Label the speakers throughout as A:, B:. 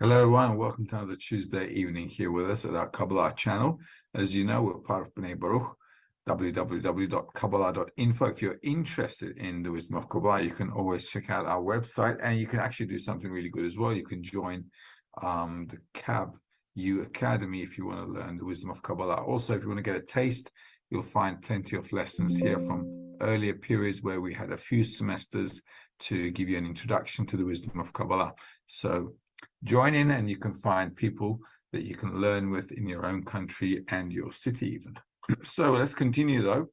A: Hello, everyone. Welcome to another Tuesday evening here with us at our Kabbalah channel. As you know, we're part of B'nai Baruch, www.kabbalah.info. If you're interested in the wisdom of Kabbalah, you can always check out our website, and you can actually do something really good as well. You can join the KAB-U Academy if you want to learn the wisdom of Kabbalah. Also, if you want to get a taste, you'll find plenty of lessons here from earlier periods where we had a few semesters to give you an introduction to the wisdom of Kabbalah. So join in, and you can find people that you can learn with in your own country and your city even. So let's continue, though,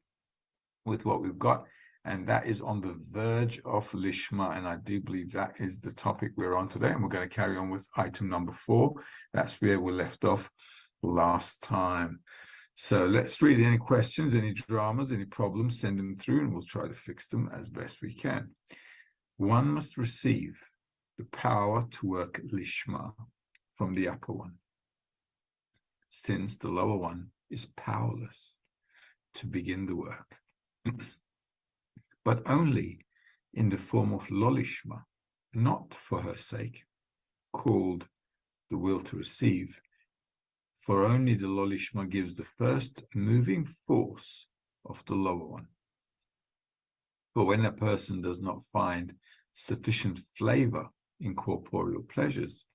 A: with what we've got, and that is on the verge of Lishma, and I do believe that is the topic we're on today, and we're going to carry on with item number 4. That's where we left off last time. So let's read. Any questions, any dramas, any problems, send them through, and we'll try to fix them as best we can. One must receive the power to work Lishma from the upper one, since the lower one is powerless to begin the work, but only in the form of Lolishma, not for her sake, called the will to receive, for only the Lolishma gives the first moving force of the lower one. But when a person does not find sufficient flavor in corporeal pleasures,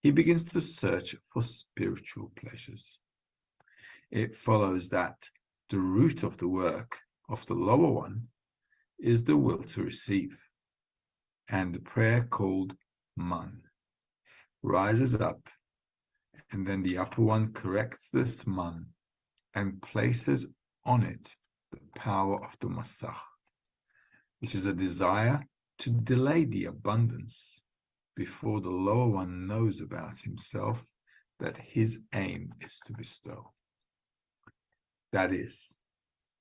A: he begins to search for spiritual pleasures. It follows that the root of the work of the lower one is the will to receive, and the prayer called man rises up, and then the upper one corrects this man and places on it the power of the masah, which is a desire to delay the abundance before the lower one knows about himself that his aim is to bestow. That is,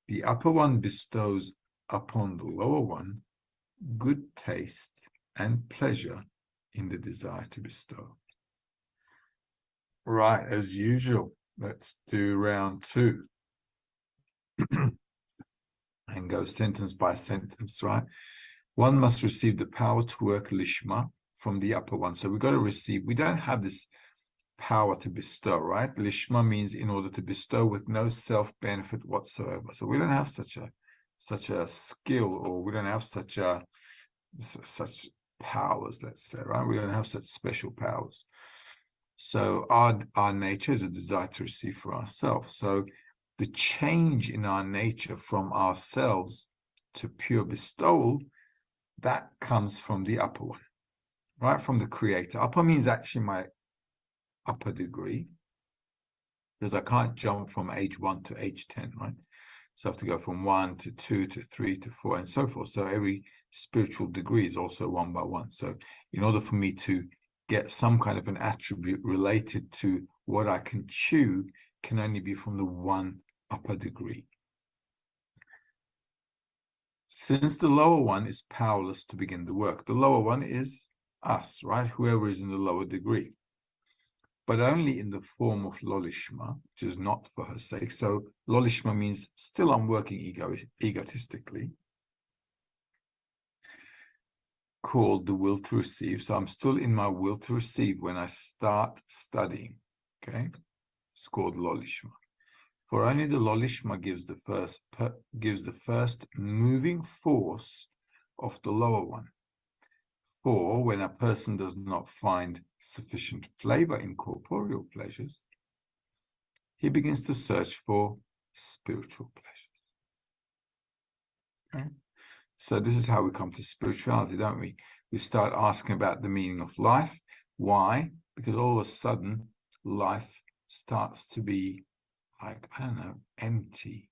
A: the upper one bestows upon the lower one good taste and pleasure in the desire to bestow. Right, as usual, let's do round 2 and go sentence by sentence, right? One must receive the power to work Lishma from the upper one. So we've got to receive. We don't have this power to bestow, right? Lishma means in order to bestow with no self-benefit whatsoever. So we don't have such a skill, or we don't have such powers, let's say, right? We don't have such special powers. So our nature is a desire to receive for ourselves. So the change in our nature from ourselves to pure bestowal, that comes from the upper one, right? From the creator. Upper means actually my upper degree, because I can't jump from age 1 to age 10, right? So I have to go from 1 to 2 to 3 to 4 and so forth. So every spiritual degree is also 1 by 1. So in order for me to get some kind of an attribute related to what I can chew, can only be from the one upper degree. Since the lower one is powerless to begin the work, the lower one is us, right? Whoever is in the lower degree, but only in the form of Lolishma, which is not for her sake. So Lolishma means still I'm working egotistically, called the will to receive. So I'm still in my will to receive when I start studying, okay? It's called Lolishma. For only the Lolishma gives the first moving force of the lower one. For when a person does not find sufficient flavor in corporeal pleasures, he begins to search for spiritual pleasures. Okay? So this is how we come to spirituality, don't we? We start asking about the meaning of life. Why? Because all of a sudden, life starts to be like, I don't know, empty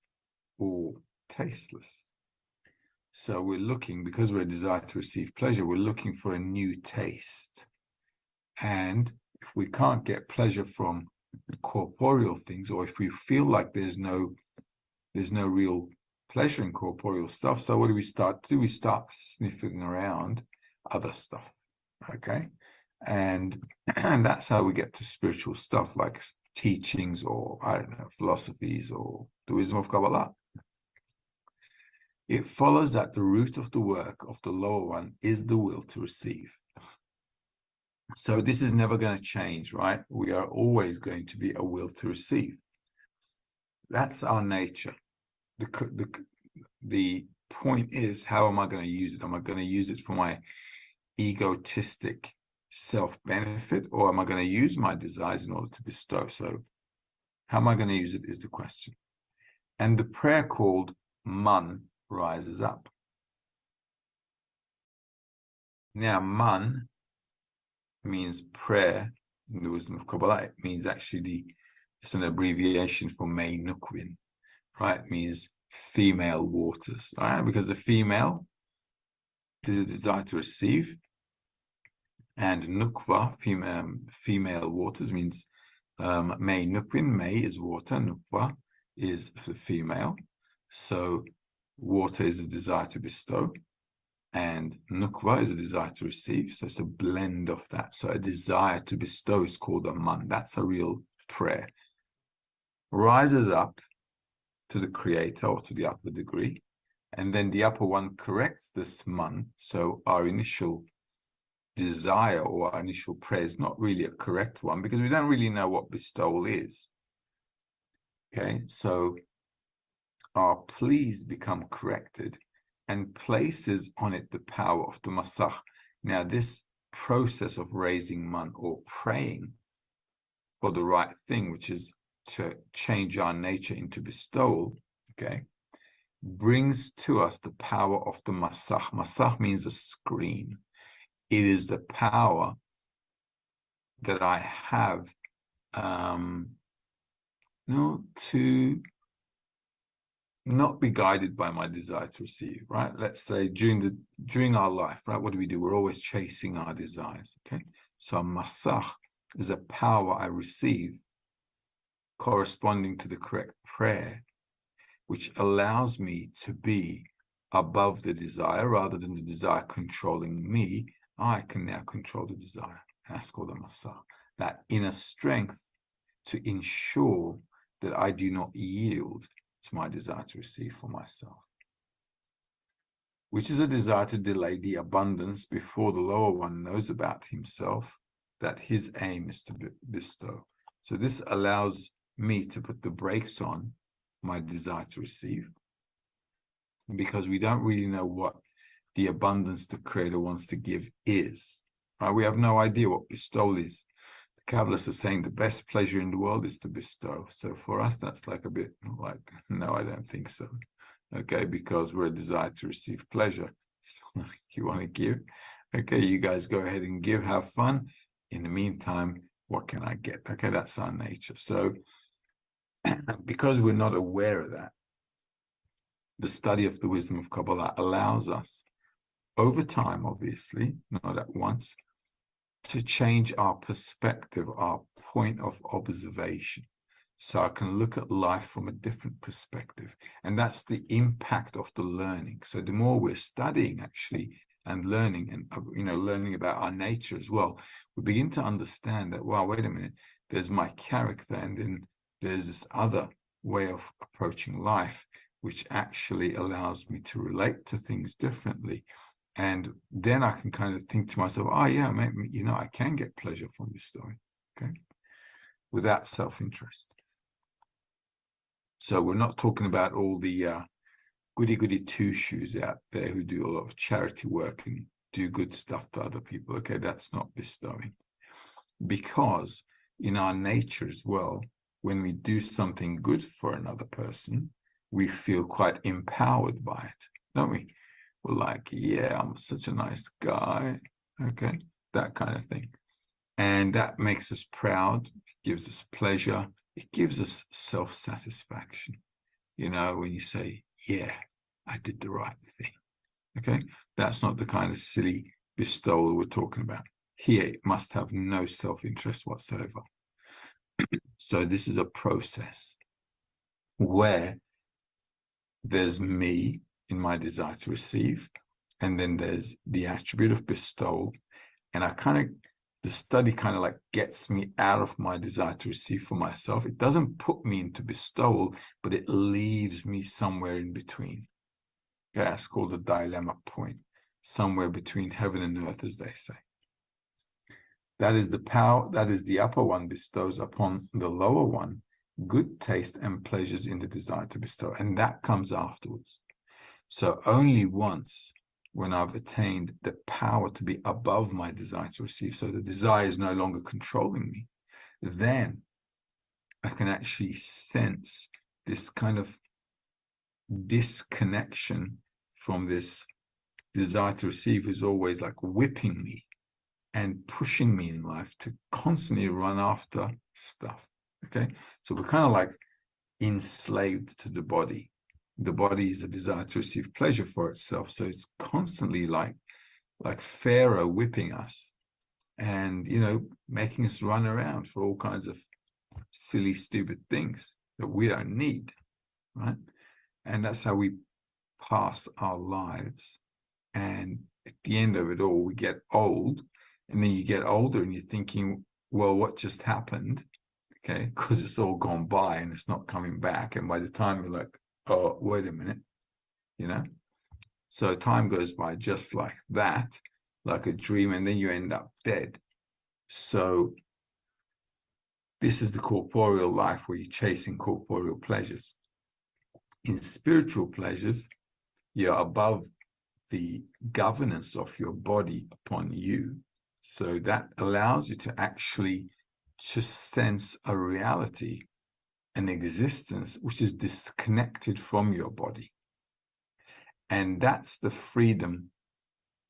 A: or tasteless. So we're looking, because we're a desire to receive pleasure, we're looking for a new taste. And if we can't get pleasure from corporeal things, or if we feel like there's no real pleasure in corporeal stuff, so what do we start to do? We start sniffing around other stuff, okay? And that's how we get to spiritual stuff, like teachings, or I don't know, philosophies, or the wisdom of Kabbalah. It follows that the root of the work of the lower one is the will to receive. So this is never going to change, right? We are always going to be a will to receive. That's our nature. The point is, how am I going to use it? Am I going to use it for my egotistic self-benefit, or am I going to use my desires in order to bestow? So how am I going to use it is the question. And the prayer called Man rises up. Now, Man means prayer in the wisdom of Kabbalah. It means actually, it's an abbreviation for May Nukwin, right? It means female waters, right? Because the female is a desire to receive, and Nukva, female waters, means May Nukwin. May is water, Nukva is the female. So water is a desire to bestow, and Nukva is a desire to receive. So it's a blend of that. So a desire to bestow is called a Man. That's a real prayer. Rises up to the creator, or to the upper degree, and then the upper one corrects this Man. So our initial desire, or our initial prayer, is not really a correct one, because we don't really know what bestowal is. Okay, so our pleas become corrected and places on it the power of the Masach. Now, this process of raising Man, or praying for the right thing, which is to change our nature into bestowal, okay, brings to us the power of the Masach. Masach means a screen. It is the power that I have to not be guided by my desire to receive, right? Let's say during our life, right, what do? We're always chasing our desires, okay? So a Masach is a power I receive corresponding to the correct prayer, which allows me to be above the desire rather than the desire controlling me. I can now control the desire. That's called a Masach, that inner strength to ensure that I do not yield to my desire to receive for myself, which is a desire to delay the abundance before the lower one knows about himself that his aim is to bestow. So this allows me to put the brakes on my desire to receive, because we don't really know what the abundance the Creator wants to give is. Right? We have no idea what bestowal is. The Kabbalists are saying the best pleasure in the world is to bestow. So for us, that's like a bit like, no, I don't think so. Okay, because we're a desire to receive pleasure. So you want to give? Okay, you guys go ahead and give, have fun. In the meantime, what can I get? Okay, that's our nature. So because we're not aware of that, the study of the wisdom of Kabbalah allows us, over time, obviously, not at once, to change our perspective, our point of observation. So I can look at life from a different perspective. And that's the impact of the learning. So the more we're studying, actually, and learning, and learning about our nature as well, we begin to understand that, wow, wait a minute, there's my character, and then there's this other way of approaching life, which actually allows me to relate to things differently. And then I can kind of think to myself, oh yeah, maybe, I can get pleasure from this story, okay, without self-interest. So we're not talking about all the goody-goody two-shoes out there who do a lot of charity work and do good stuff to other people. Okay, that's not bestowing. Because in our nature as well, when we do something good for another person, we feel quite empowered by it, don't we? We're like, yeah, I'm such a nice guy. Okay, that kind of thing. And that makes us proud. It gives us pleasure. It gives us self-satisfaction. When you say, yeah, I did the right thing. Okay, that's not the kind of silly bestowal we're talking about. Here, it must have no self-interest whatsoever. So this is a process where there's me in my desire to receive, and then there's the attribute of bestowal, and the study kind of like gets me out of my desire to receive for myself. It doesn't put me into bestowal, but it leaves me somewhere in between. Okay, that's called a dilemma point, somewhere between heaven and earth, as they say. That is the power, that is the upper one bestows upon the lower one good taste and pleasures in the desire to bestow, and that comes afterwards. So only once, when I've attained the power to be above my desire to receive, so the desire is no longer controlling me, then I can actually sense this kind of disconnection from this desire to receive, who's always like whipping me and pushing me in life to constantly run after stuff. Okay, so we're kind of like enslaved to the body. The body is a desire to receive pleasure for itself, so it's constantly like Pharaoh whipping us, and making us run around for all kinds of silly, stupid things that we don't need, right? And that's how we pass our lives. And at the end of it all, we get old, and then you get older and you're thinking, well, what just happened? Okay, because it's all gone by and it's not coming back. And by the time you're like, oh, wait a minute, so time goes by just like that, like a dream, and then you end up dead. So this is the corporeal life where you're chasing corporeal pleasures. In spiritual pleasures, you're above the governance of your body upon you. So that allows you to actually sense a reality, an existence which is disconnected from your body. And that's the freedom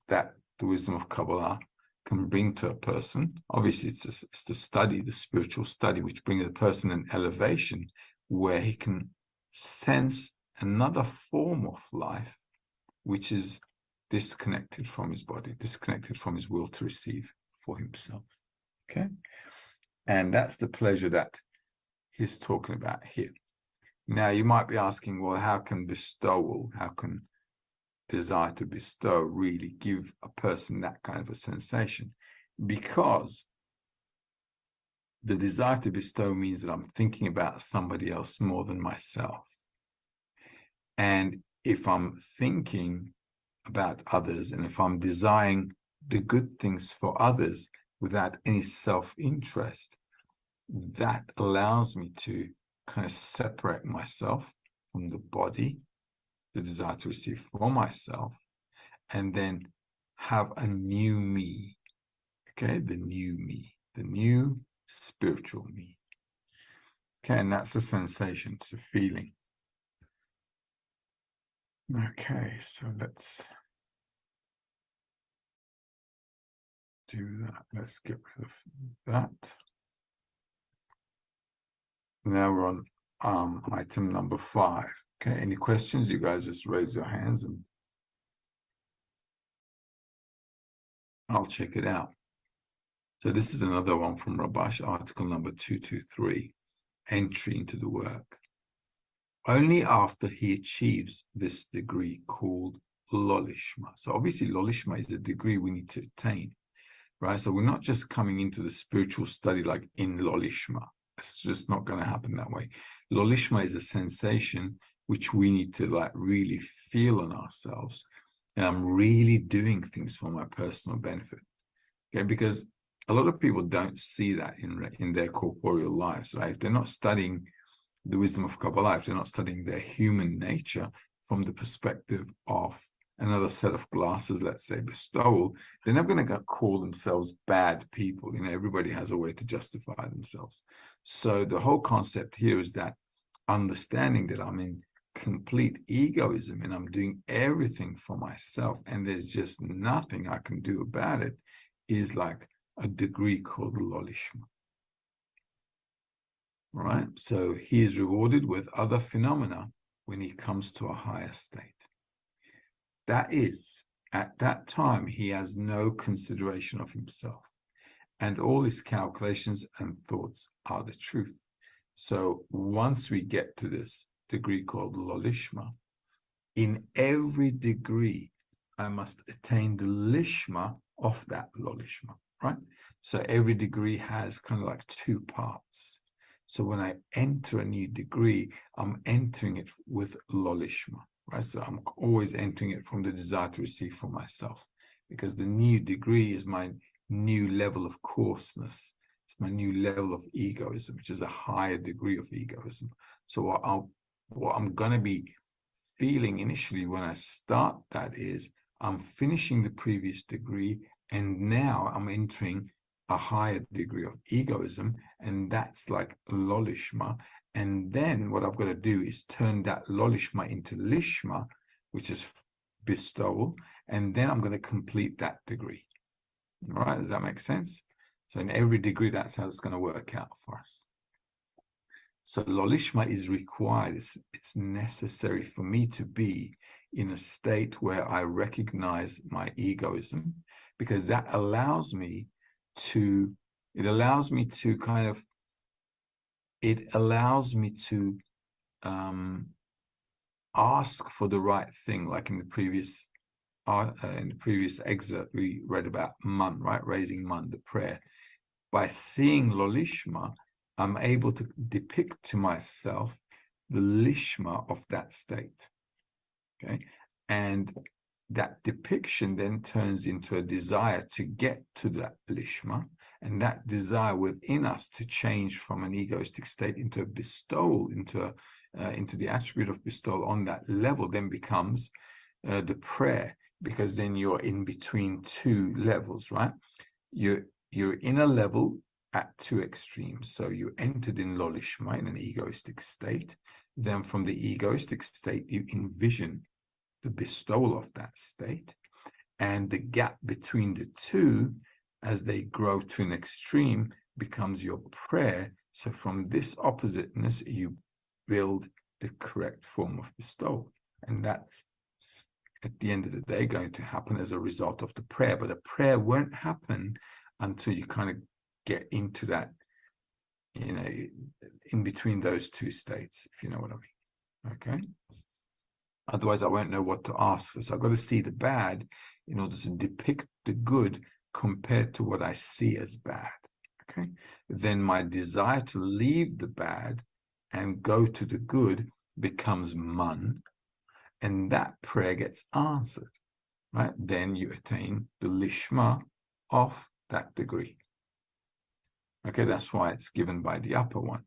A: that the wisdom of Kabbalah can bring to a person. Obviously, it's the study, the spiritual study, which brings a person an elevation where he can sense another form of life, which is disconnected from his body, disconnected from his will to receive for himself. Okay? And that's the pleasure that he's talking about here. Now, you might be asking, well, how can desire to bestow really give a person that kind of a sensation? Because the desire to bestow means that I'm thinking about somebody else more than myself. And if I'm thinking about others, and if I'm desiring the good things for others, without any self-interest, that allows me to kind of separate myself from the body, the desire to receive for myself, and then have a new me. Okay, the new me, the new spiritual me. Okay, and that's a sensation, it's a feeling. Okay, so let's do that. Let's get rid of that. Now we're on item number 5. Okay, any questions? You guys just raise your hands and I'll check it out. So this is another one from Rabash, article number 223, entry into the work. Only after he achieves this degree called Lishma. So obviously Lishma is a degree we need to attain, right? So we're not just coming into the spiritual study like in Lishma. It's just not going to happen that way. Lishma is a sensation which we need to like really feel on ourselves. And I'm really doing things for my personal benefit. Okay, because a lot of people don't see that in their corporeal lives, right? If they're not studying the wisdom of Kabbalah, if they're not studying their human nature from the perspective of another set of glasses, let's say bestowal, they're never going to call themselves bad people. You know, everybody has a way to justify themselves. So the whole concept here is that understanding that I'm in complete egoism and I'm doing everything for myself and there's just nothing I can do about it is like a degree called Lishma. Right? So he is rewarded with other phenomena when he comes to a higher state. That is, at that time, he has no consideration of himself, and all his calculations and thoughts are the truth. So once we get to this degree called Lishma, in every degree, I must attain the Lishma of that Lishma, right? So every degree has kind of like 2 parts. So when I enter a new degree, I'm entering it with Lishma, right? So I'm always entering it from the desire to receive for myself, because the new degree is my new level of coarseness. It's my new level of egoism, which is a higher degree of egoism. So what I'm going to be feeling initially when I start that is I'm finishing the previous degree and now I'm entering a higher degree of egoism, and that's like Lishma. And then what I've got to do is turn that Lishma into Lishma, which is bestowal, and then I'm going to complete that degree. All right, does that make sense? So in every degree, that's how it's going to work out for us. So Lishma is required. It's necessary for me to be in a state where I recognize my egoism, because that allows me to, it allows me to ask for the right thing, like in the previous excerpt we read about man, right? Raising man, the prayer. By seeing Lishma, I'm able to depict to myself the Lishma of that state. Okay, and that depiction then turns into a desire to get to that Lishma, and that desire within us to change from an egoistic state into a bestowal, into the attribute of bestowal on that level, then becomes the prayer, because then you're in between 2 levels, right? You're in a level at 2 extremes. So you entered in Lishma in an egoistic state. Then from the egoistic state, you envision the bestowal of that state, and the gap between the 2 as they grow to an extreme becomes your prayer. So from this oppositeness you build the correct form of bestowal, and that's at the end of the day going to happen as a result of the prayer. But a prayer won't happen until you kind of get into that, you know, in between those 2 states, if you know what I mean. Okay, otherwise I won't know what to ask for. So I've got to see the bad in order to depict the good compared to what I see as bad. Okay, then my desire to leave the bad and go to the good becomes man, and that prayer gets answered, right? Then you attain the Lishma of that degree. Okay, that's why it's given by the upper one,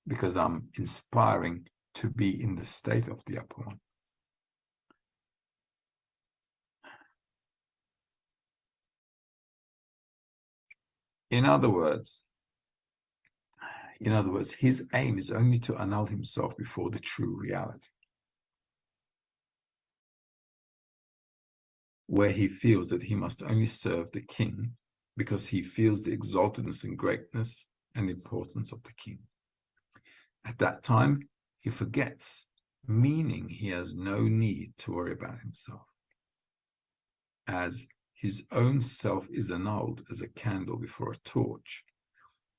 A: because I'm inspiring to be in the state of the upper one. In other words, his aim is only to annul himself before the true reality, where he feels that he must only serve the king because he feels the exaltedness and greatness and importance of the king. At that time, he forgets, meaning he has no need to worry about himself, as his own self is annulled as a candle before a torch,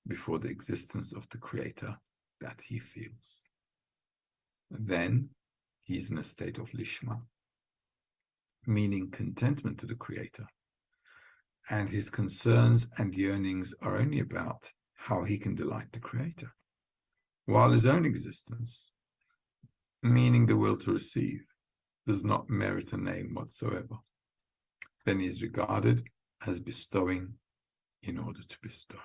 A: before the existence of the creator that he feels. Then he's in a state of Lishma, meaning contentment to the creator, and his concerns and yearnings are only about how he can delight the creator, while his own existence, meaning the will to receive, does not merit a name whatsoever. Then he is regarded as bestowing in order to bestow.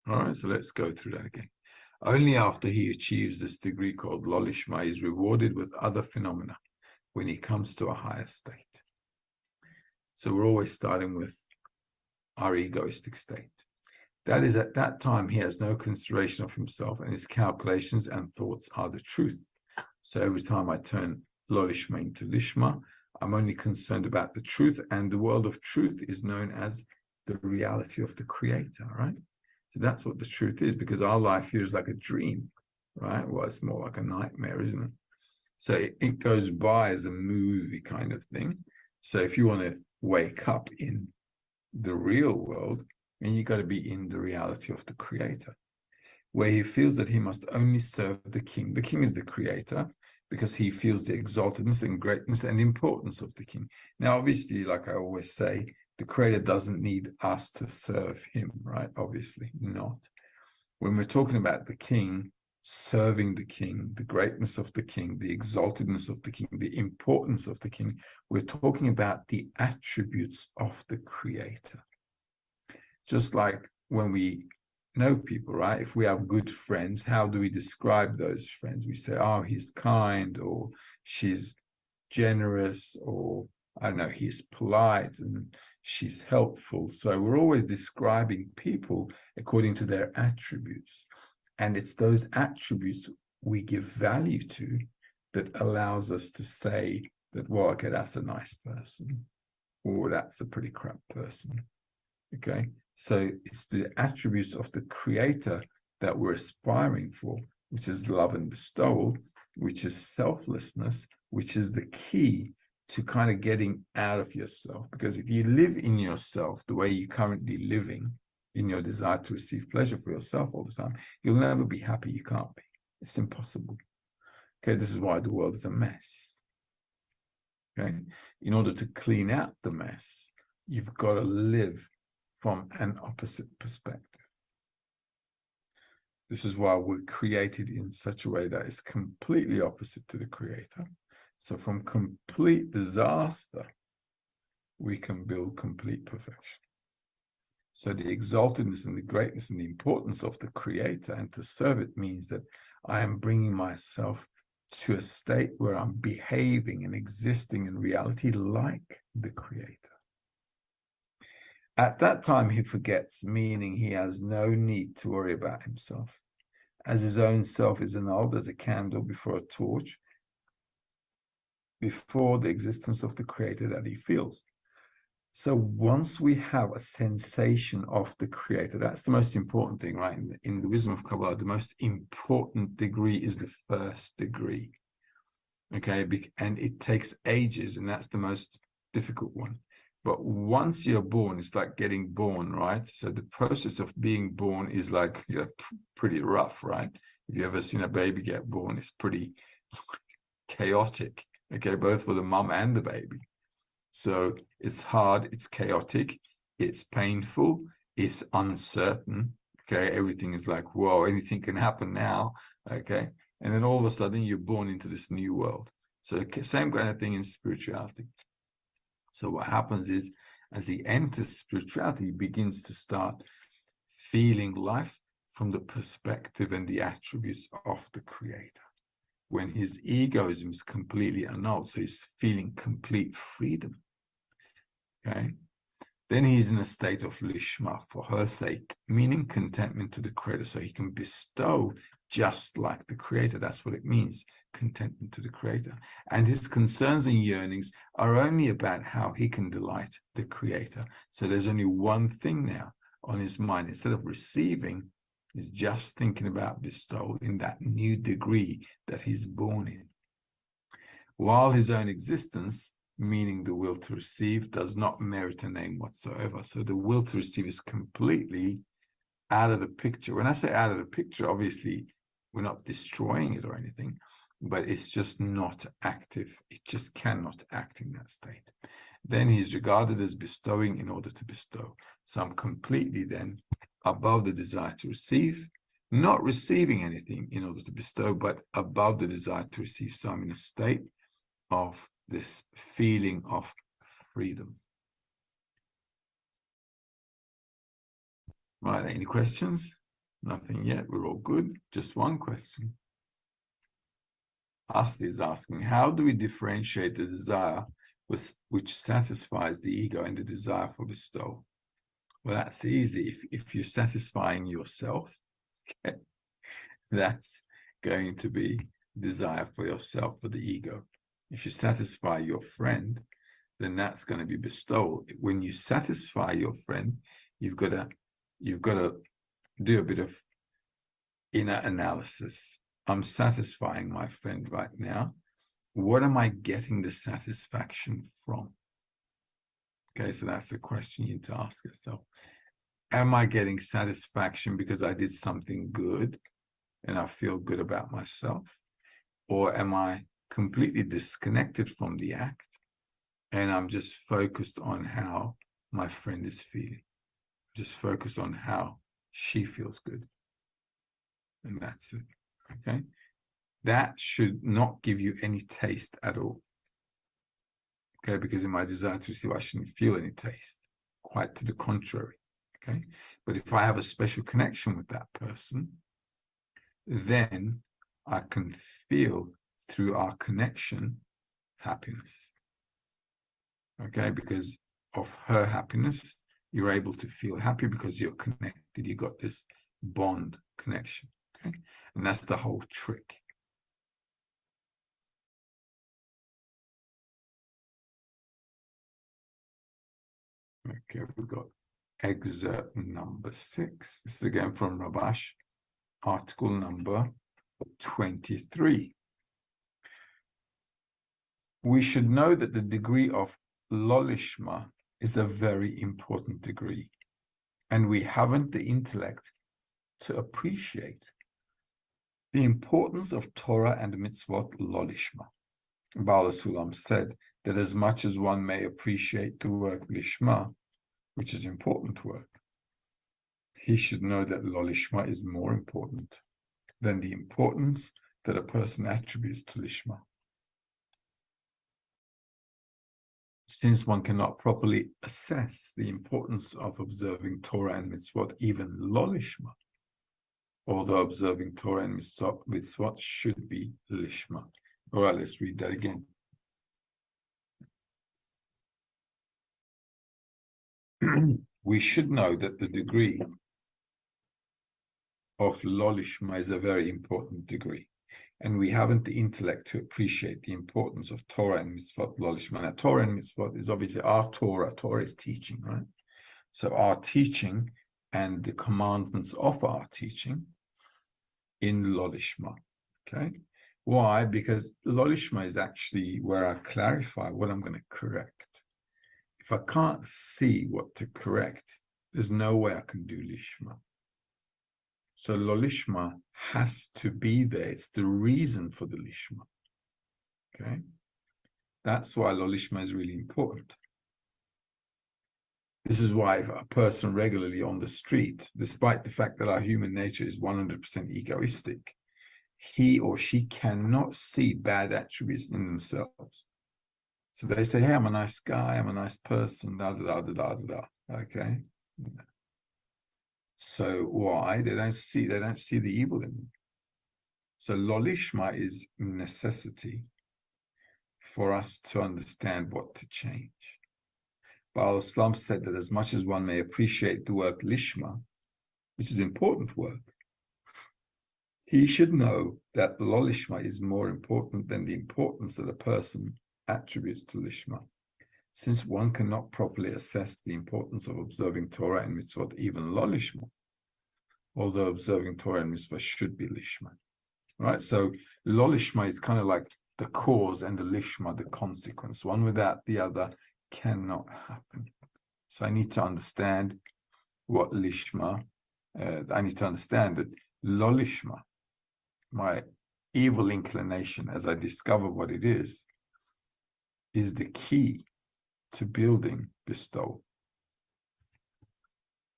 A: All right, so let's go through that again. Only after he achieves this degree called Lishma is rewarded with other phenomena when he comes to a higher state. So we're always starting with our egoistic state. That is, at that time, he has no consideration of himself, and his calculations and thoughts are the truth. So every time I turn Lishma into Lishma, I'm only concerned about the truth, and the world of truth is known as the reality of the creator, right? So that's what the truth is, because our life here is like a dream, right? Well, it's more like a nightmare, isn't it? So it goes by as a movie kind of thing. So if you want to wake up in the real world, then you got to be in the reality of the creator, where he feels that he must only serve the king. The king is the creator, because he feels the exaltedness and greatness and importance of the king. Now, obviously, like I always say, the creator doesn't need us to serve him, right? Obviously not. When we're talking about the king, serving the king, the greatness of the king, the exaltedness of the king, the importance of the king, we're talking about the attributes of the creator. Just like when we know people, right? If we have good friends, how do we describe those friends? We say, oh, he's kind, or she's generous, or I don't know, he's polite and she's helpful. So we're always describing people according to their attributes. And it's those attributes we give value to that allows us to say that, well, okay, that's a nice person, or that's a pretty crap person. Okay. So it's the attributes of the creator that we're aspiring for, which is love and bestowal, which is selflessness, which is the key to kind of getting out of yourself. Because if you live in yourself the way you're currently living, in your desire to receive pleasure for yourself all the time, you'll never be happy. You can't be. It's impossible. Okay, this is why the world is a mess. Okay, in order to clean out the mess, you've got to live from an opposite perspective. This is why we're created in such a way that is completely opposite to the creator. So from complete disaster, we can build complete perfection. So the exaltedness and the greatness and the importance of the creator and to serve it means that I am bringing myself to a state where I'm behaving and existing in reality like the creator. At that time, he forgets, meaning he has no need to worry about himself, as his own self is annulled as a candle before a torch, before the existence of the creator that he feels. So once we have a sensation of the creator, that's the most important thing, right? In the wisdom of Kabbalah, the most important degree is the first degree. Okay, and it takes ages, and that's the most difficult one. But once you're born, it's like getting born, right? So the process of being born is like, you know, pretty rough, right? If you ever seen a baby get born, it's pretty chaotic, okay, both for the mom and the baby. So it's hard, it's chaotic, it's painful, it's uncertain, okay? Everything is like, whoa, anything can happen now, okay? And then all of a sudden you're born into this new world. So same kind of thing in spirituality. So what happens is, As he enters spirituality, he begins to start feeling life from the perspective and the attributes of the Creator. When his egoism is completely annulled, so he's feeling complete freedom. Okay? Then he's in a state of Lishma, for her sake, meaning contentment to the Creator, so he can bestow just like the Creator. That's what it means, contentment to the Creator. And his concerns and yearnings are only about how he can delight the Creator. So there's only one thing now on his mind. Instead of receiving, he's just thinking about bestowal in that new degree that he's born in. While his own existence, meaning the will to receive, does not merit a name whatsoever. So the will to receive is completely out of the picture. When I say out of the picture, obviously, we're not destroying it or anything, but it's just not active. It just cannot act in that state. Then he's regarded as bestowing in order to bestow. So I'm completely then above the desire to receive, not receiving anything in order to bestow, but above the desire to receive. So I'm in a state of this feeling of freedom. Right, any questions? Nothing yet, we're all good. Just one question. Asti is asking, how do we differentiate the desire which satisfies the ego and the desire for bestowal? Well, that's easy. If you're satisfying yourself, okay, that's going to be desire for yourself, for the ego. If you satisfy your friend, then that's going to be bestowal. When you satisfy your friend, you've got to do a bit of inner analysis. I'm satisfying my friend right now. What am I getting the satisfaction from? Okay, so that's the question you need to ask yourself. Am I getting satisfaction because I did something good and I feel good about myself? Or am I completely disconnected from the act and I'm just focused on how my friend is feeling? Just focused on how she feels good. And that's it, okay? That should not give you any taste at all. Okay, because in my desire to receive, I shouldn't feel any taste. Quite to the contrary, okay? But if I have a special connection with that person, then I can feel through our connection happiness. Okay, because of her happiness, you're able to feel happy because you're connected. You got this bond connection, okay? And that's the whole trick. Okay, we've got excerpt number 6. This is again from Rabash, article number 23. We should know that the degree of Lishma is a very important degree, and we haven't the intellect to appreciate the importance of Torah and mitzvot Lishma. Baal Sulam said that as much as one may appreciate the work Lishma, which is important work, he should know that Lishma is more important than the importance that a person attributes to Lishma. Since one cannot properly assess the importance of observing Torah and mitzvot, even Lishma, although observing Torah and mitzvot should be Lishma. All right, let's read that again. We should know that the degree of Lishma is a very important degree, and we haven't the intellect to appreciate the importance of Torah and mitzvot Lishma. Now, Torah and mitzvot is obviously our Torah. Torah is teaching, right? So our teaching and the commandments of our teaching in Lishma, okay? Why? Because Lishma is actually where I clarify what I'm going to correct. If I can't see what to correct, there's no way I can do Lishma. So Lishma has to be there. It's the reason for the Lishma. Okay? That's why Lishma is really important. This is why if a person regularly on the street, despite the fact that our human nature is 100% egoistic, he or she cannot see bad attributes in themselves. So they say, hey, I'm a nice guy, I'm a nice person, da da da da da da. Okay. So why? They don't see the evil in them. So Lolishma is necessity for us to understand what to change. Baal Islam said that as much as one may appreciate the work Lishma, which is important work, he should know that Lolishma is more important than the importance that a person attributes to Lishma. Since one cannot properly assess the importance of observing Torah and Mitzvot, even Lolishma, although observing Torah and Mitzvah should be Lishma. Right? So Lolishma is kind of like the cause and the Lishma, the consequence. One without the other cannot happen. So I need to understand what Lishma, I need to understand that Lolishma, my evil inclination, as I discover what it is the key to building bestow.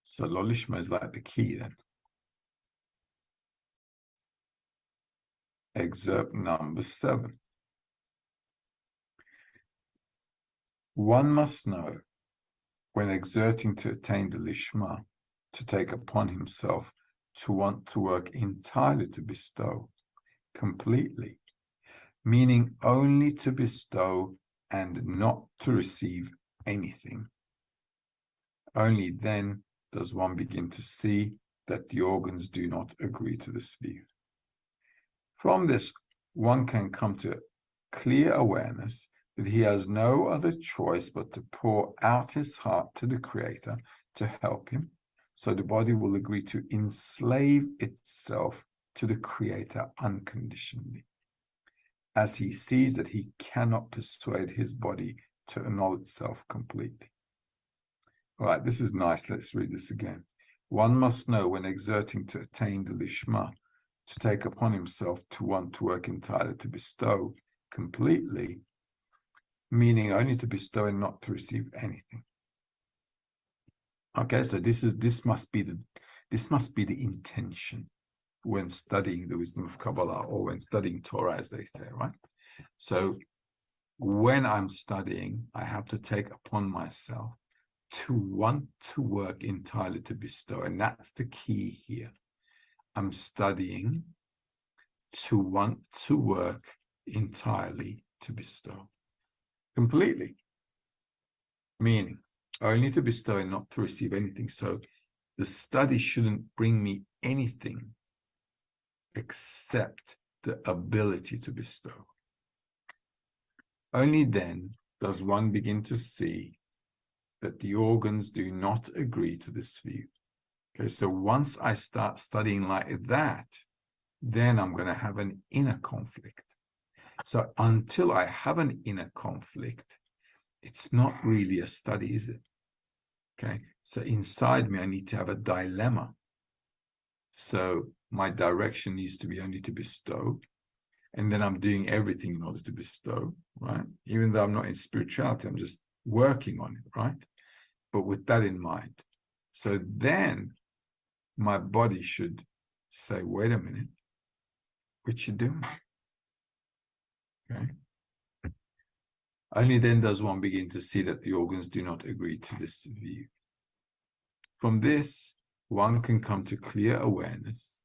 A: So Lolishma is like the key then. Excerpt number 7. One must know, when exerting to attain the Lishma, to take upon himself to want to work entirely to bestow, completely, meaning only to bestow and not to receive anything. Only then does one begin to see that the organs do not agree to this view. From this, one can come to clear awareness that he has no other choice but to pour out his heart to the Creator to help him, so the body will agree to enslave itself to the Creator unconditionally, as he sees that he cannot persuade his body to annul itself completely. All right, this is nice. Let's read this again. One must know, when exerting to attain the Lishma, to take upon himself to want to work entirely to bestow completely, meaning only to bestow and not to receive anything. Okay, so this must be the intention when studying the wisdom of Kabbalah, or when studying Torah, as they say, right? So when I'm studying, I have to take upon myself to want to work entirely to bestow, and that's the key here. I'm studying to want to work entirely to bestow, completely, meaning only to bestow and not to receive anything. So the study shouldn't bring me anything except the ability to bestow. Only then does one begin to see that the organs do not agree to this view. Okay, so once I start studying like that, then I'm going to have an inner conflict. So until I have an inner conflict, it's not really a study, is it? Okay, so inside me, I need to have a dilemma. So my direction needs to be only to bestow, and then I'm doing everything in order to bestow, right? Even though I'm not in spirituality, I'm just working on it, right? But with that in mind. So then my body should say, wait a minute, what you doing? Okay. Only then does one begin to see that the organs do not agree to this view. From this, one can come to clear awareness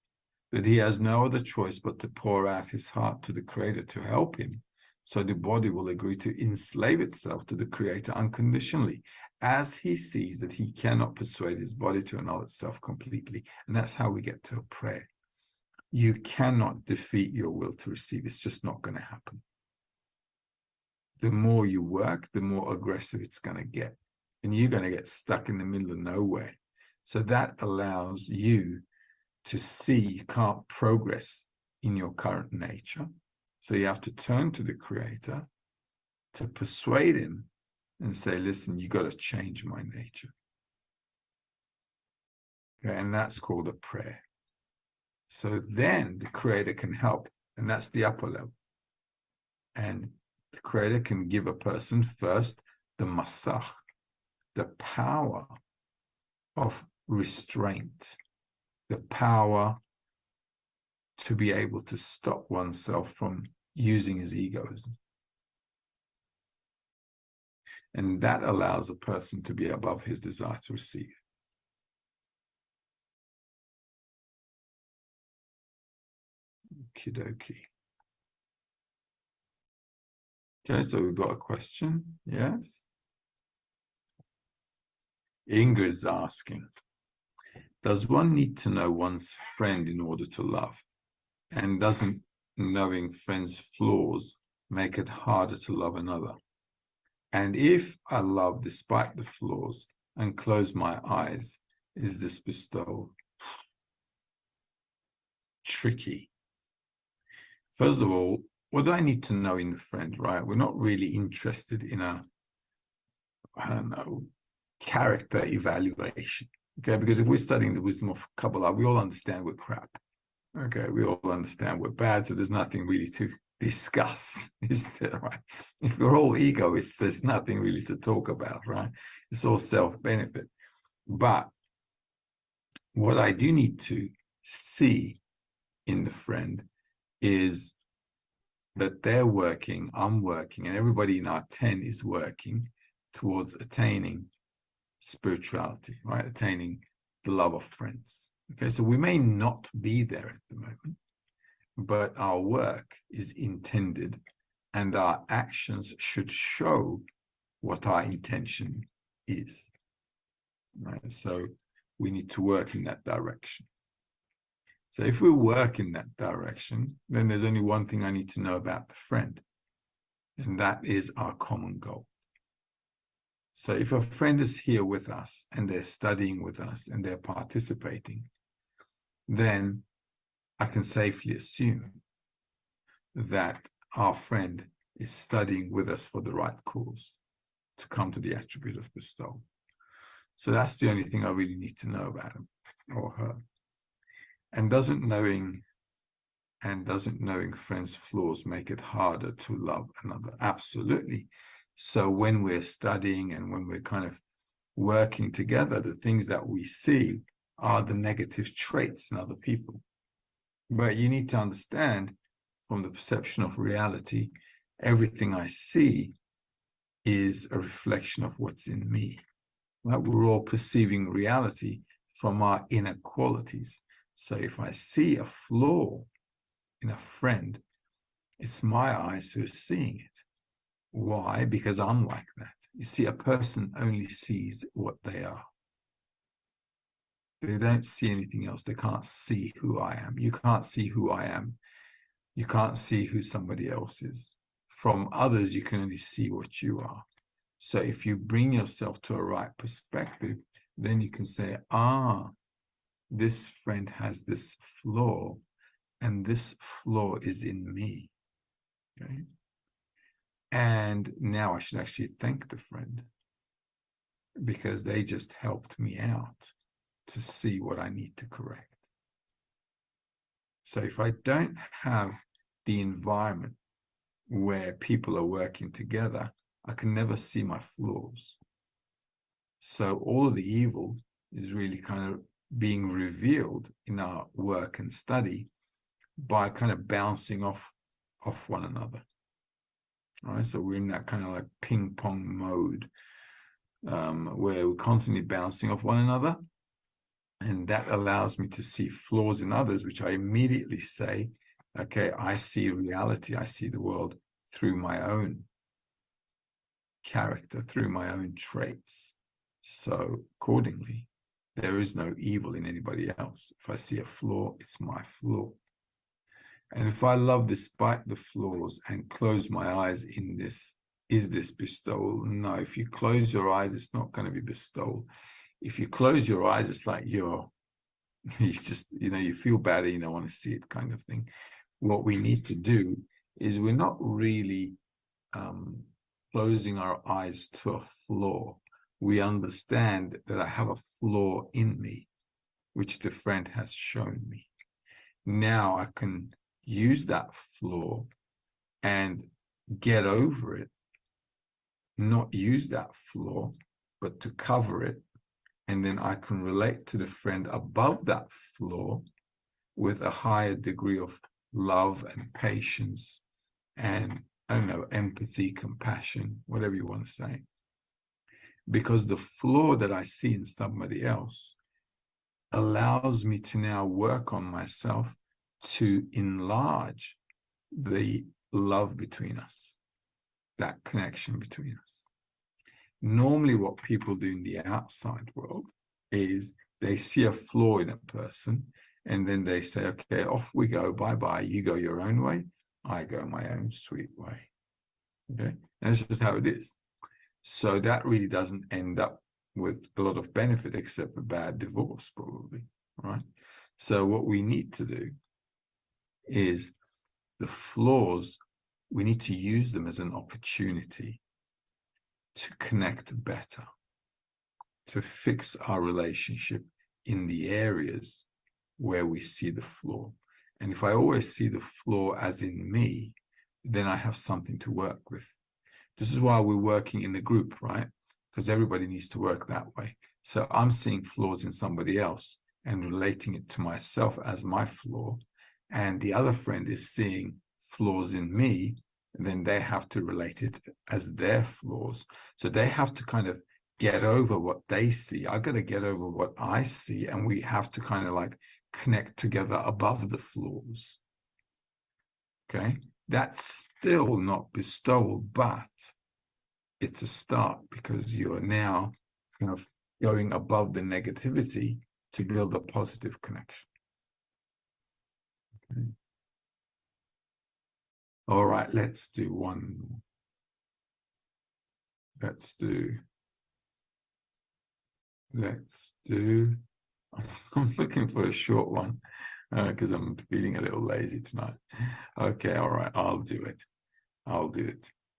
A: that he has no other choice but to pour out his heart to the Creator to help him, so the body will agree to enslave itself to the Creator unconditionally, as he sees that he cannot persuade his body to annul itself completely. And that's how we get to a prayer. You cannot defeat your will to receive. It's just not going to happen. The more you work, the more aggressive it's going to get. And you're going to get stuck in the middle of nowhere. So that allows you to see you can't progress in your current nature. So you have to turn to the Creator to persuade him and say, listen, you got to change my nature. Okay, and that's called a prayer. So then the Creator can help, and that's the upper level. And the Creator can give a person first the masach, the power of restraint, the power to be able to stop oneself from using his egoism. And that allows a person to be above his desire to receive. Okie dokie. Okay, so we've got a question. Yes. Ingrid's asking, does one need to know one's friend in order to love? And doesn't knowing friends' flaws make it harder to love another? And if I love despite the flaws and close my eyes, is this bestowal? Tricky. First of all, what do I need to know in the friend, right? We're not really interested in a, I don't know, character evaluation, okay? Because if we're studying the wisdom of Kabbalah, we all understand we're crap, okay? We all understand we're bad, so there's nothing really to discuss, is there, right? If we're all egoists, there's nothing really to talk about, right? It's all self-benefit. But what I do need to see in the friend is that they're working, I'm working, and everybody in our 10 is working towards attaining spirituality, right? Attaining the love of friends. Okay, so we may not be there at the moment, but our work is intended and our actions should show what our intention is, right? So we need to work in that direction. So if we work in that direction, then there's only one thing I need to know about the friend, and that is our common goal. So if a friend is here with us and they're studying with us and they're participating, then I can safely assume that our friend is studying with us for the right cause, to come to the attribute of bestowal. So that's the only thing I really need to know about him or her. And doesn't knowing friends' flaws make it harder to love another? Absolutely. So when we're studying and when we're kind of working together, the things that we see are the negative traits in other people. But you need to understand, from the perception of reality, everything I see is a reflection of what's in me. Right? We're all perceiving reality from our inner qualities. So if I see a flaw in a friend, it's my eyes who are seeing it. Why? Because I'm like that. You see, a person only sees what they are. They don't see anything else. They can't see who I am. You can't see who I am. You can't see who somebody else is. From others, you can only see what you are. So if you bring yourself to a right perspective, then you can say, this friend has this flaw, and this flaw is in me. Okay? And now I should actually thank the friend, because they just helped me out to see what I need to correct. So if I don't have the environment where people are working together, I can never see my flaws. So all of the evil is really kind of being revealed in our work and study by kind of bouncing off one another. All right, so we're in that kind of like ping pong mode, where we're constantly bouncing off one another. And that allows me to see flaws in others, which I immediately say, okay, I see reality, I see the world through my own character, through my own traits. So accordingly, there is no evil in anybody else. If I see a flaw, it's my flaw. And if I love despite the flaws and close my eyes in this, is this bestowal? No, if you close your eyes, it's not going to be bestowal. If you close your eyes, it's like you just, you feel bad and you don't want to see it, kind of thing. What we need to do is, we're not really closing our eyes to a flaw. We understand that I have a flaw in me, which the friend has shown me. Now I can use that flaw and get over it, not use that flaw, but to cover it. And then I can relate to the friend above that flaw with a higher degree of love and patience and, I don't know, empathy, compassion, whatever you want to say. because the flaw that I see in somebody else allows me to now work on myself to enlarge the love between us, that connection between us. Normally, what people do in the outside world is they see a flaw in a person, and then they say, okay, off we go, bye-bye, you go your own way, I go my own sweet way. Okay, and this is how it is. So that really doesn't end up with a lot of benefit, except a bad divorce, probably, right? So what we need to do is the flaws, we need to use them as an opportunity to connect better, to fix our relationship in the areas where we see the flaw. And if I always see the flaw as in me, then I have something to work with. This is why we're working in the group, right? Because everybody needs to work that way. So I'm seeing flaws in somebody else and relating it to myself as my flaw. And the other friend is seeing flaws in me, and then they have to relate it as their flaws. So they have to kind of get over what they see. I got to get over what I see, and we have to kind of like connect together above the flaws. Okay, that's still not bestowal, but it's a start, because you're now kind of going above the negativity to build a positive connection. Okay. All right, let's do one more. Let's do, I'm looking for a short one because I'm feeling a little lazy tonight. Okay, all right, I'll do it.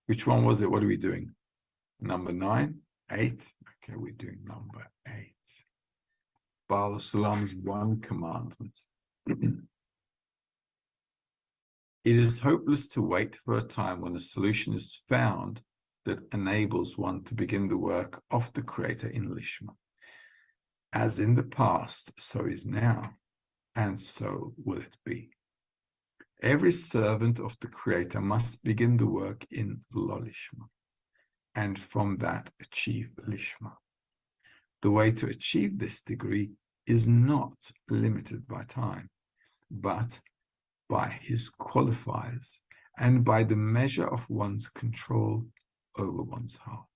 A: Which one was it? What are we doing? Number 9, 8? Okay, we're doing number 8. Baal Salam's one commandment. It is hopeless to wait for a time when a solution is found that enables one to begin the work of the Creator in Lishma. As in the past, so is now, and so will it be. Every servant of the Creator must begin the work in Lolishma, and from that achieve Lishma. The way to achieve this degree is not limited by time, but by his qualifiers and by the measure of one's control over one's heart.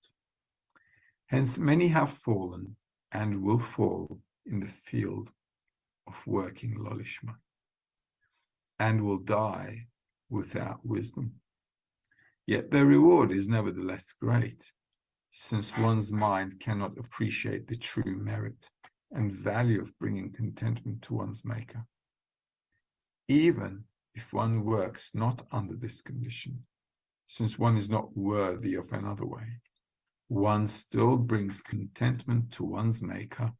A: Hence, many have fallen and will fall in the field of working Lolishma, and will die without wisdom. Yet their reward is nevertheless great, since one's mind cannot appreciate the true merit and value of bringing contentment to one's maker. Even if one works not under this condition, since one is not worthy of another way, one still brings contentment to one's maker,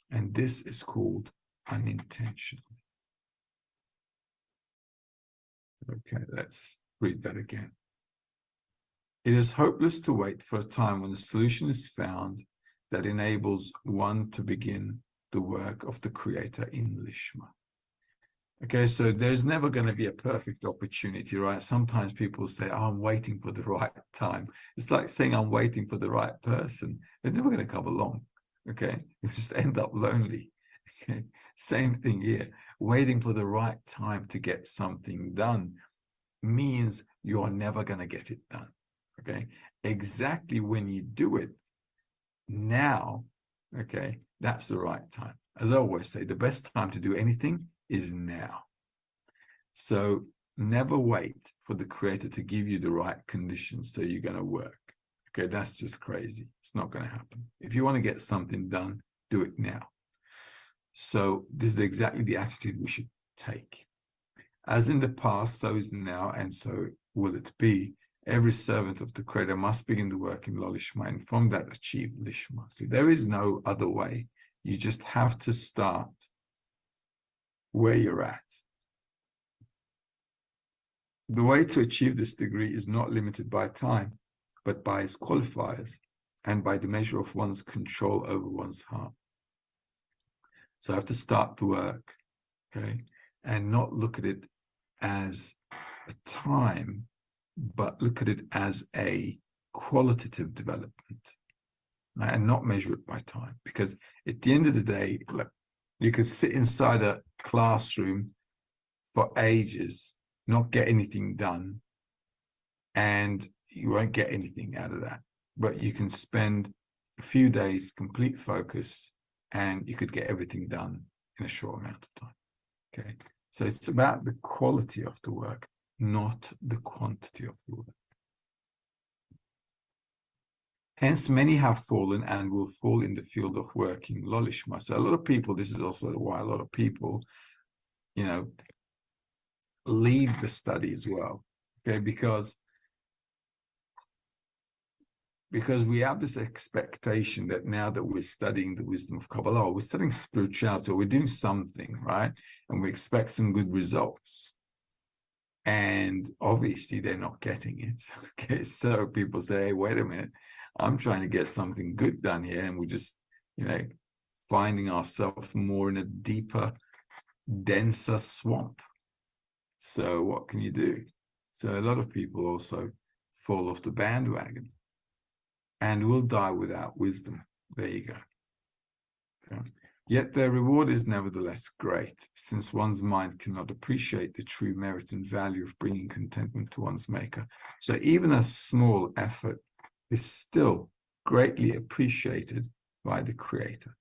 A: and this is called unintentional. Okay, let's read that again. It is hopeless to wait for a time when a solution is found that enables one to begin the work of the Creator in Lishma. Okay, so there's never going to be a perfect opportunity, right? Sometimes people say, oh, I'm waiting for the right time. It's like saying I'm waiting for the right person. They're never going to come along, okay? You just end up lonely. Okay? Same thing here. Waiting for the right time to get something done means you're never going to get it done, okay? Exactly when you do it now, okay, that's the right time. As I always say, the best time to do anything is now. So never wait for the Creator to give you the right conditions so you're going to work. Okay, that's just crazy. It's not going to happen. If you want to get something done, do it now. So this is exactly the attitude we should take. As in the past, so is now, and so will it be. Every servant of the Creator must begin the work in Lolishma, and from that achieve Lishma. So there is no other way. You just have to start where you're at. The way to achieve this degree is not limited by time, but by its qualifiers and by the measure of one's control over one's heart. So I have to start the work, okay, and not look at it as a time, but look at it as a qualitative development, right? And not measure it by time. Because at the end of the day, look, you could sit inside a classroom for ages, not get anything done, and you won't get anything out of that. But you can spend a few days, complete focus, and you could get everything done in a short amount of time. Okay, so it's about the quality of the work, not the quantity of the work. Hence, many have fallen and will fall in the field of working, Lishma. So a lot of people, this is also why a lot of people, leave the study as well. Okay, because we have this expectation that now that we're studying the wisdom of Kabbalah, we're studying spirituality, or we're doing something, right? And we expect some good results. And obviously they're not getting it. Okay, so people say, hey, wait a minute, I'm trying to get something good done here, and we're just, finding ourselves more in a deeper, denser swamp. So what can you do? So a lot of people also fall off the bandwagon and will die without wisdom. There you go. Okay. Yet their reward is nevertheless great, since one's mind cannot appreciate the true merit and value of bringing contentment to one's maker. So even a small effort is still greatly appreciated by the Creator.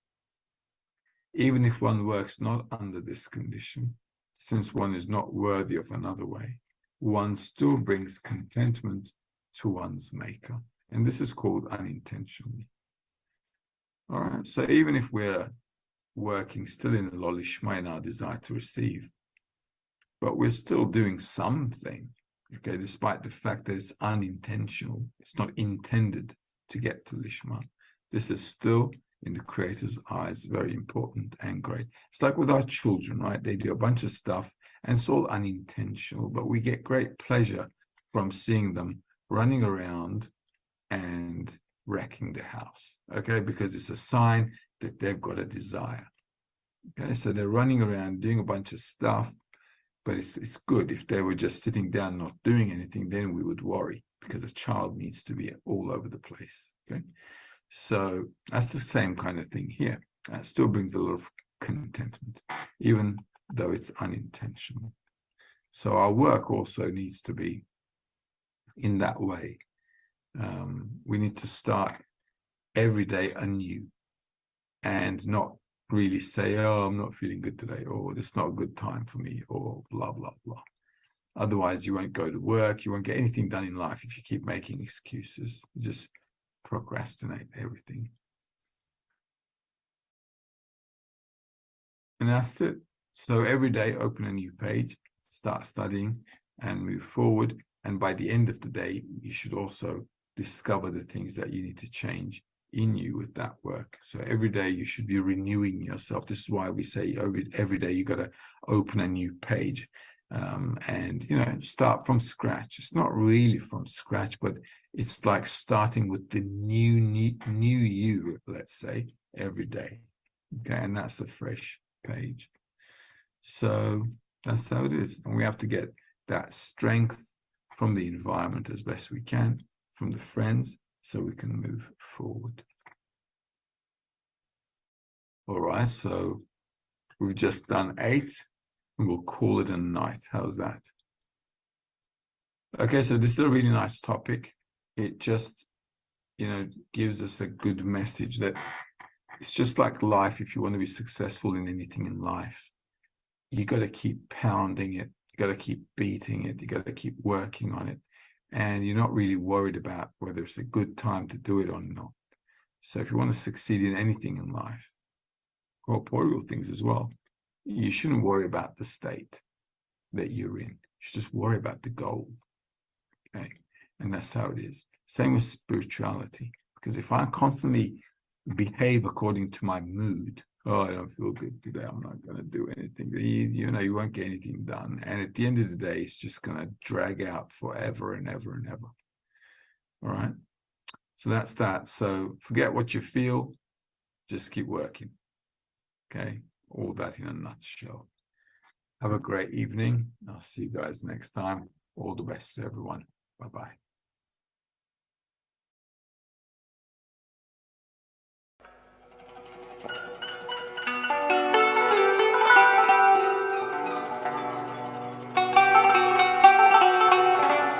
A: Even if one works not under this condition, since one is not worthy of another way, one still brings contentment to one's maker. And this is called unintentionally. All right, so even if we're working still in the Lishma in our desire to receive, but we're still doing something, okay, despite the fact that it's unintentional, it's not intended to get to Lishma. This is still, in the Creator's eyes, very important and great. It's like with our children, right? They do a bunch of stuff and it's all unintentional, but we get great pleasure from seeing them running around and wrecking the house, okay? Because it's a sign that they've got a desire, okay? So they're running around doing a bunch of stuff, but it's good. If they were just sitting down not doing anything, then we would worry, because a child needs to be all over the place, okay? So that's the same kind of thing here. It still brings a lot of contentment, even though it's unintentional. So our work also needs to be in that way. We need to start every day anew and not really say, oh, I'm not feeling good today, or it's not a good time for me, or blah, blah, blah. Otherwise, you won't go to work. You won't get anything done in life if you keep making excuses. You just procrastinate everything. And that's it. So every day, open a new page, start studying, and move forward. And by the end of the day, you should also discover the things that you need to change in you with that work. So every day you should be renewing yourself. This is why we say every day you got to open a new page, and start from scratch. It's not really from scratch, but it's like starting with the new you, let's say, every day. Okay, and that's a fresh page. So that's how it is. And we have to get that strength from the environment as best we can, from the friends, so we can move forward. All right, so we've just done 8, and we'll call it a night. How's that? Okay, so this is a really nice topic. It just, gives us a good message that it's just like life. If you want to be successful in anything in life, you got to keep pounding it. You got to keep beating it. You got to keep working on it. And you're not really worried about whether it's a good time to do it or not. So if you want to succeed in anything in life, corporeal things as well, you shouldn't worry about the state that you're in. You should just worry about the goal. Okay. And that's how it is. Same with spirituality. Because if I constantly behave according to my mood, oh, I don't feel good today, I'm not going to do anything, you won't get anything done. And at the end of the day, it's just going to drag out forever and ever and ever. All right. So that's that. So forget what you feel. Just keep working. Okay. All that in a nutshell. Have a great evening. I'll see you guys next time. All the best to everyone. Bye-bye.